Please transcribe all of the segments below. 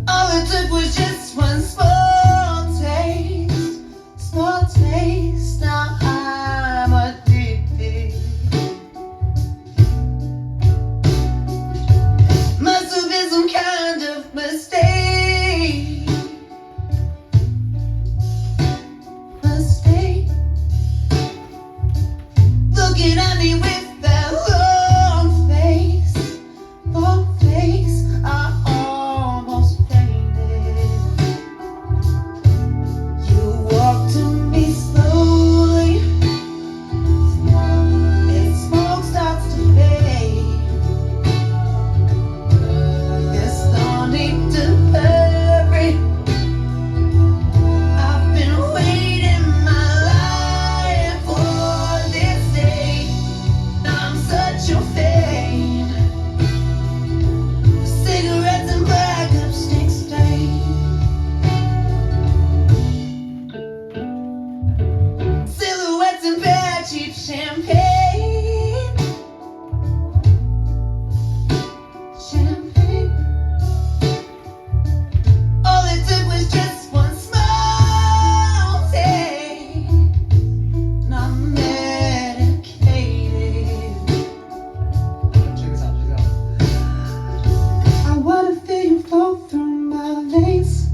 All it took was just one small taste. Now I'm addicted. Must have been some kind of mistake. Looking at me with that long face, I almost fainted. You walk to me slowly, and smoke starts to fade. There's no need to hurry. I've been waiting my life for this day. I'm such a fade. Cigarettes and black lipstick stain. Silhouettes and bad cheap champagne. All it took was just one small taste. And I'm medicated. Check this out. I wanna feel you flow through my veins,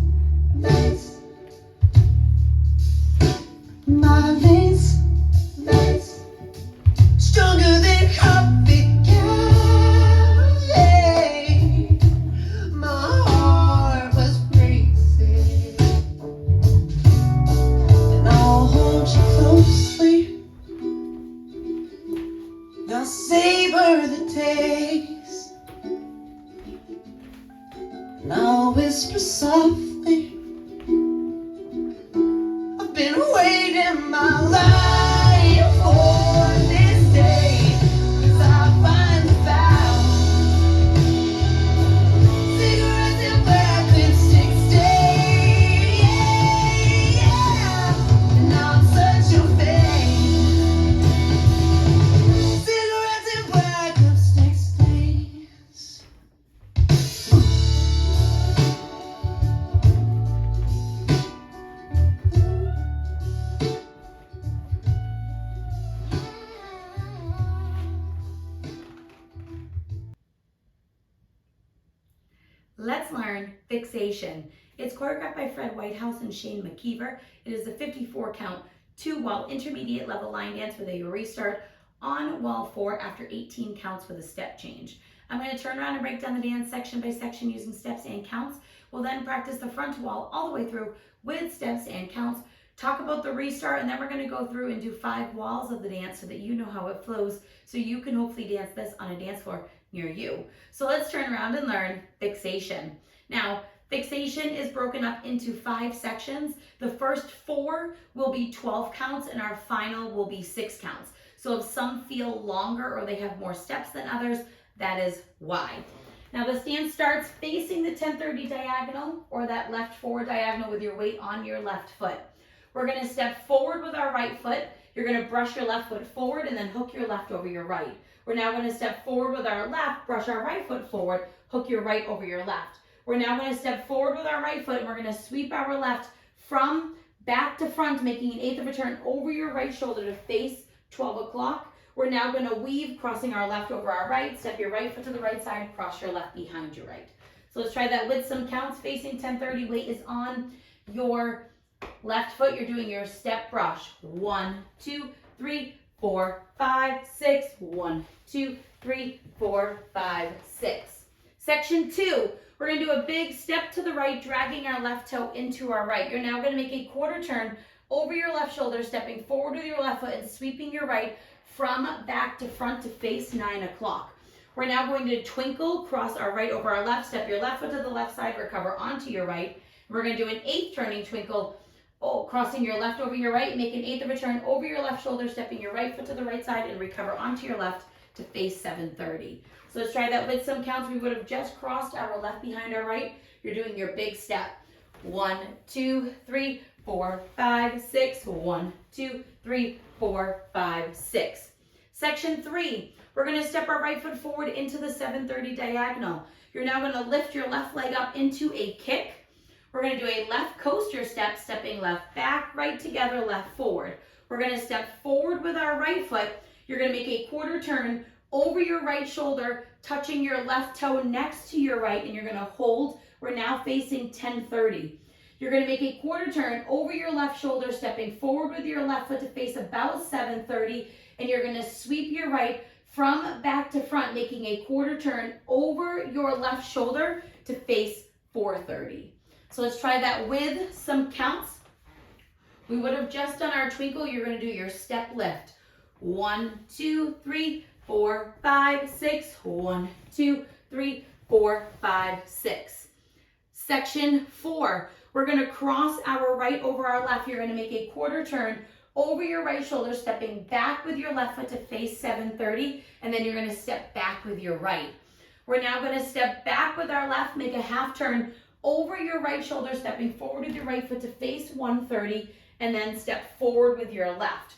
my veins, stronger than coffee cafe. My heart was racing, and I'll hold you closely. I'll savor the taste, and I'll whisper softly. I've been waiting my life for this day, 'cause I finally found cigarettes and black lipstick stain. Yeah. And now I'm such a fade. Cigarettes and black lipstick stains. Let's learn Fixation. It's choreographed by Fred Whitehouse and Shane McKeever. It is a 54 count, 2-wall intermediate level line dance with a restart on wall 4 after 18 counts with a step change. I'm going to turn around and break down the dance section by section using steps and counts. We'll then practice the front wall all the way through with steps and counts, talk about the restart, and then we're going to go through and do 5 walls of the dance so that you know how it flows, so you can hopefully dance this on a dance floor near you. So let's turn around and learn Fixation. Now, Fixation is broken up into 5 sections. The first 4 will be 12 counts and our final will be 6 counts. So if some feel longer or they have more steps than others, that is why. Now the dance starts facing the 1030 diagonal or that left forward diagonal with your weight on your left foot. We're going to step forward with our right foot. You're going to brush your left foot forward and then hook your left over your right. We're now going to step forward with our left, brush our right foot forward, hook your right over your left. We're now going to step forward with our right foot and we're going to sweep our left from back to front, making an eighth of a turn over your right shoulder to face 12 o'clock. We're now going to weave, crossing our left over our right, step your right foot to the right side, cross your left behind your right. So let's try that with some counts. Facing 1030, weight is on your left foot. You're doing your step brush. 1, 2, 3, 4, 5, 6. 1, 2, 3, 4, 5, 6. Section 2, we're going to do a big step to the right, dragging our left toe into our right. You're now going to make a quarter turn over your left shoulder, stepping forward with your left foot and sweeping your right from back to front to face 9 o'clock. We're now going to twinkle, cross our right over our left, step your left foot to the left side, recover onto your right. We're going to do an eighth turning twinkle, crossing your left over your right, make an eighth of a turn over your left shoulder, stepping your right foot to the right side and recover onto your left to face 730. So let's try that with some counts. We would have just crossed our left behind our right. You're doing your big step. 1, 2, 3, 4, 5, 6. 1, 2, 3, 4, 5, 6. Section 3, we're going to step our right foot forward into the 730 diagonal. You're now going to lift your left leg up into a kick. We're going to do a left coaster step, stepping left back, right together, left forward. We're going to step forward with our right foot. You're going to make a quarter turn over your right shoulder, touching your left toe next to your right, and you're going to hold. We're now facing 1030. You're going to make a quarter turn over your left shoulder, stepping forward with your left foot to face about 730, and you're going to sweep your right from back to front, making a quarter turn over your left shoulder to face 430. So let's try that with some counts. We would have just done our twinkle. You're going to do your step lift. 1, 2, 3, 4, 5, 6. 1, 2, 3, 4, 5, 6. Section 4, we're going to cross our right over our left. You're going to make a quarter turn over your right shoulder, stepping back with your left foot to face 730, and then you're going to step back with your right. We're now going to step back with our left, make a half turn over your right shoulder, stepping forward with your right foot to face 130, and then step forward with your left.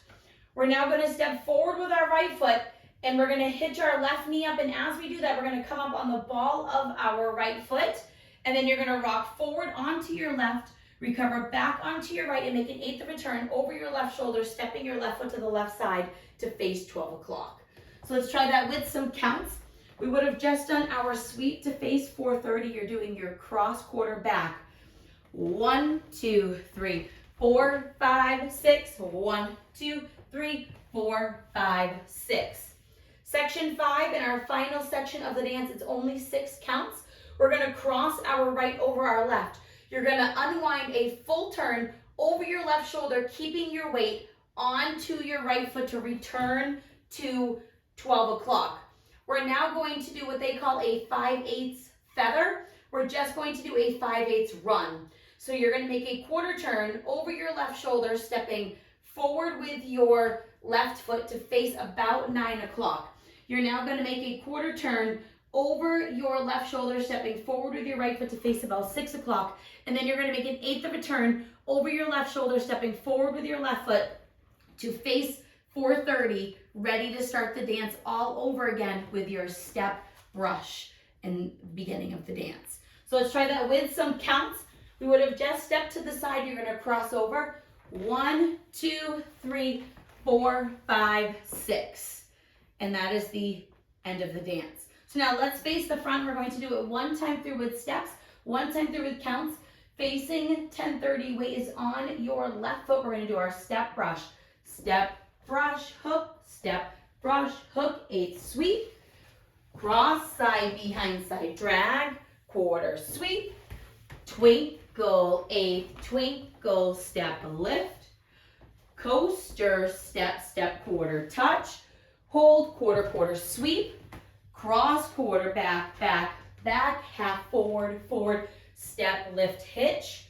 We're now going to step forward with our right foot, and we're going to hitch our left knee up, and as we do that, we're going to come up on the ball of our right foot, and then you're going to rock forward onto your left, recover back onto your right, and make an eighth of a turn over your left shoulder, stepping your left foot to the left side to face 12 o'clock. So let's try that with some counts. We would have just done our sweep to face 430. You're doing your cross quarter back. 1, 2, 3, 4, 5, 6. 1, 2, 3, 4, 5, 6. Section 5, in our final section of the dance, it's only 6 counts. We're going to cross our right over our left. You're going to unwind a full turn over your left shoulder, keeping your weight onto your right foot to return to 12 o'clock. We're now going to do what they call a 5/8 feather. We're just going to do a 5/8 run. So you're going to make a quarter turn over your left shoulder, stepping forward with your left foot to face about 9 o'clock. You're now going to make a quarter turn over your left shoulder, stepping forward with your right foot to face about 6 o'clock. And then you're going to make an eighth of a turn over your left shoulder, stepping forward with your left foot to face 430, ready to start the dance all over again with your step brush in the beginning of the dance. So let's try that with some counts. We would have just stepped to the side. You're going to cross over. 1, 2, 3, 4, 5, 6. And that is the end of the dance. So now let's face the front. We're going to do it one time through with steps, one time through with counts. Facing 1030, weight is on your left foot. We're going to do our step brush. Step, brush, hook, step, brush, hook, eighth sweep. Cross, side, behind, side, drag, quarter sweep. Twinkle, eighth, twinkle, step, lift. Coaster, step, step, quarter, touch. Hold, quarter, quarter, sweep. Cross, quarter, back, back, back, half forward, forward, step, lift, hitch,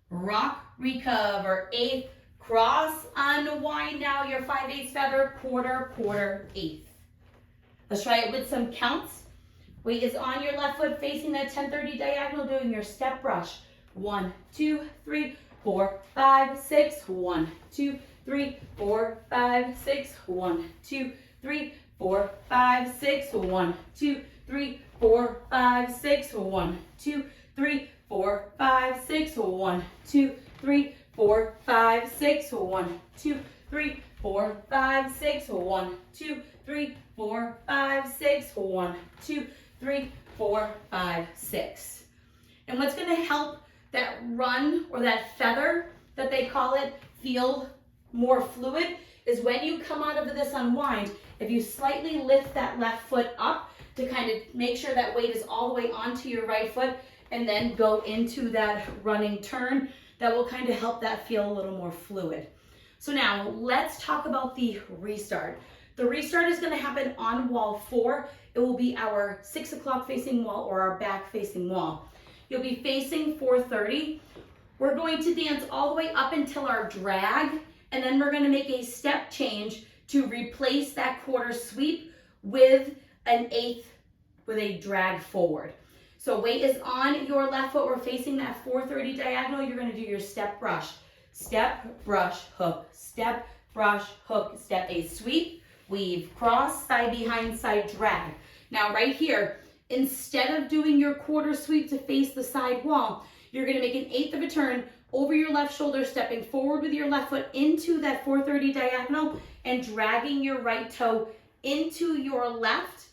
rock, recover, eighth, cross, unwind now your 5/8 feather, quarter, quarter, eighth. Let's try it with some counts. Weight is on your left foot facing that 1030 diagonal, doing your step brush. 1, 2, 3, 4, 5, 6. 1, 2, 3, 4, 5, 6. 1, 2, 3, 4, 5, 6. 1, 2, 3, 4, 5, 6. 1, 2, 3, 4, 5, 6. 1, 2, 3, 4, 5, 6. 1, 2, 3, 4, 5, 6. 1, 2, 3, 4, 5, 6. 1, 2, 3, 4, 5, 6. And what's going to help that run or that feather that they call it feel more fluid is when you come out of this unwind, if you slightly lift that left foot up to kind of make sure that weight is all the way onto your right foot and then go into that running turn, that will kind of help that feel a little more fluid. So now let's talk about the restart. The restart is going to happen on wall 4. It will be our 6 o'clock facing wall or our back facing wall. You'll be facing 430. We're going to dance all the way up until our drag, and then we're going to make a step change to replace that quarter sweep with an eighth with a drag forward. So weight is on your left foot. We're facing that 430 diagonal. You're going to do your step brush. step, brush, hook, step, brush, hook, step, a sweep, weave, cross, side behind side, drag. Now right here, instead of doing your quarter sweep to face the side wall, you're gonna make an 1/8 of a turn over your left shoulder, stepping forward with your left foot into that 430 diagonal and dragging your right toe into your left.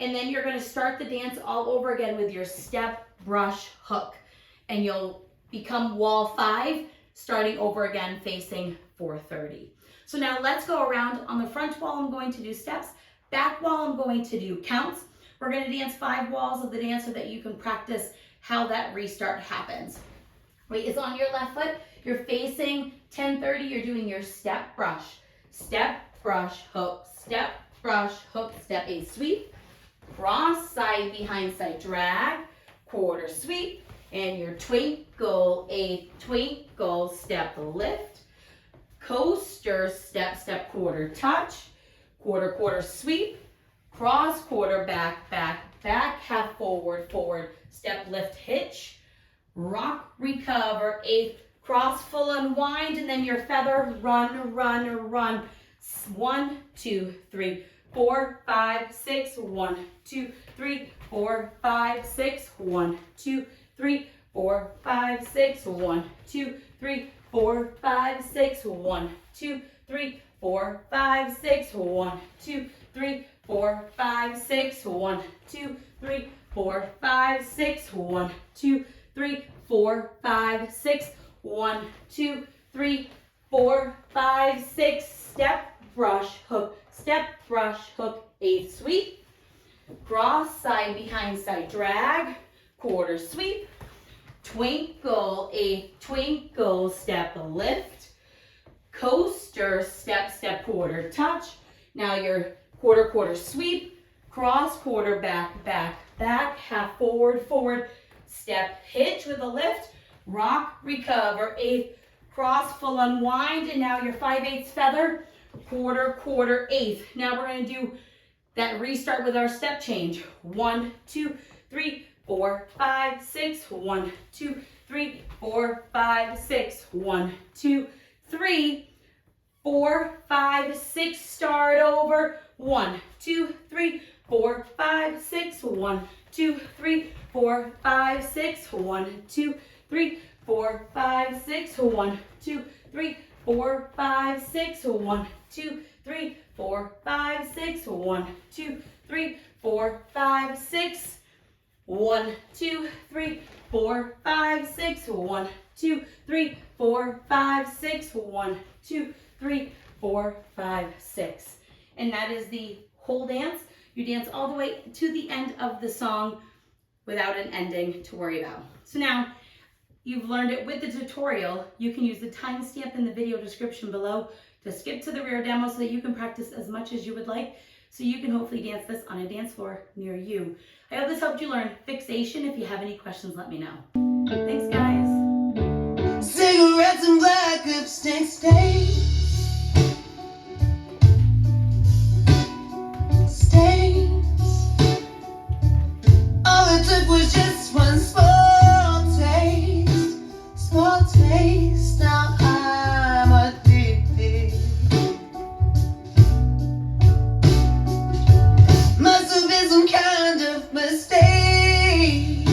And then you're gonna start the dance all over again with your step, brush, hook. And you'll become wall 5, starting over again facing 430. So now let's go around. On the front wall, I'm going to do steps. Back wall, I'm going to do counts. We're gonna dance 5 walls of the dance so that you can practice how that restart happens. Weight is on your left foot. You're facing 1030. You're doing your step, brush, hook, step, brush, hook, step, a sweep, cross, side behind side, drag, quarter sweep, and your twinkle, a twinkle, step, lift, coaster, step, step, quarter touch, quarter, quarter sweep, cross, quarter, back, back, back, half forward, forward, step, lift, hitch, rock, recover, 8, cross, full unwind, and then your feather, run, run, run. 1, 2, 3, 4, 5, 6, 1, 2, 3, 4, 5, 6, 1, 2, 3, 4, 5, 6, 1, 2, 3, 4, 5, 6, 1, 2, 3, 4, 5, 6, 1, 2, 3, 4, 5, 6, 1, 2, 3, 4, 5, 6, 1, 2, 3, 4, 5, 6, 1, 2, 3, 4, 5, 6, step, brush, hook, step, brush, hook, a sweep, cross, side behind side, drag, quarter sweep, twinkle, a twinkle, step, lift, coaster, step, step, quarter touch. Now your quarter, quarter sweep, cross, quarter, back, back, back, half forward, forward, step, hitch with a lift, rock, recover, 8, cross, full unwind, and now your 5/8 feather, quarter, quarter, 8. Now we're gonna do that restart with our step change. 1, 2, 3, 4, 5, 6, 1, 2, 3, 4, 5, 6, 1, 2, 3, 4, 5, 6, start over, 1, 2, 3, 4, 5, 6, 1, 2, 3, 4, 5, 6, 1, 2, 3, 4, 5, 6, 1, 2, 3, 4, 5, 6, 1, 2, 3, 4, 5, 6, 1, 2, 3, 4, 5, 6, 1, 2, 3, 4, 5, 6, 1, 2, 3, 4, 5, 6, 1, 2, 3, 4, 5, 6. And that is the whole dance. You dance all the way to the end of the song without an ending to worry about. So now you've learned it with the tutorial. You can use the timestamp in the video description below to skip to the rear demo so that you can practice as much as you would like, so you can hopefully dance this on a dance floor near you. I hope this helped you learn fixation. If you have any questions, let me know. Thanks, guys. Cigarettes and black lipstick stains. All it took was just one small taste. Now I'm addicted. Must have been some kind of mistake.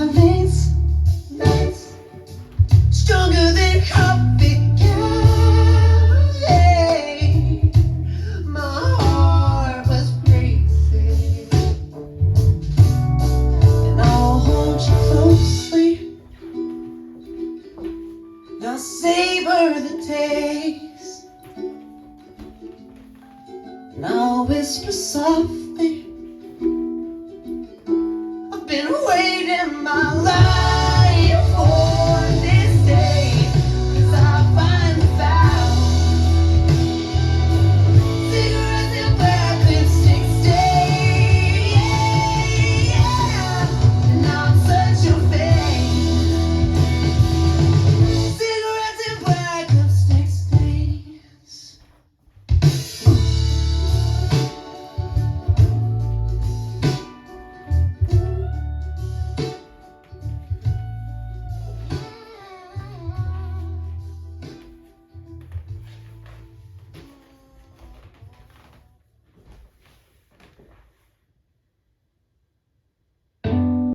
my veins, veins, stronger than coffee. Hey, my heart was racing, and I'll hold you closely. I'll savor the taste, and I'll whisper softly. I've been waiting my life.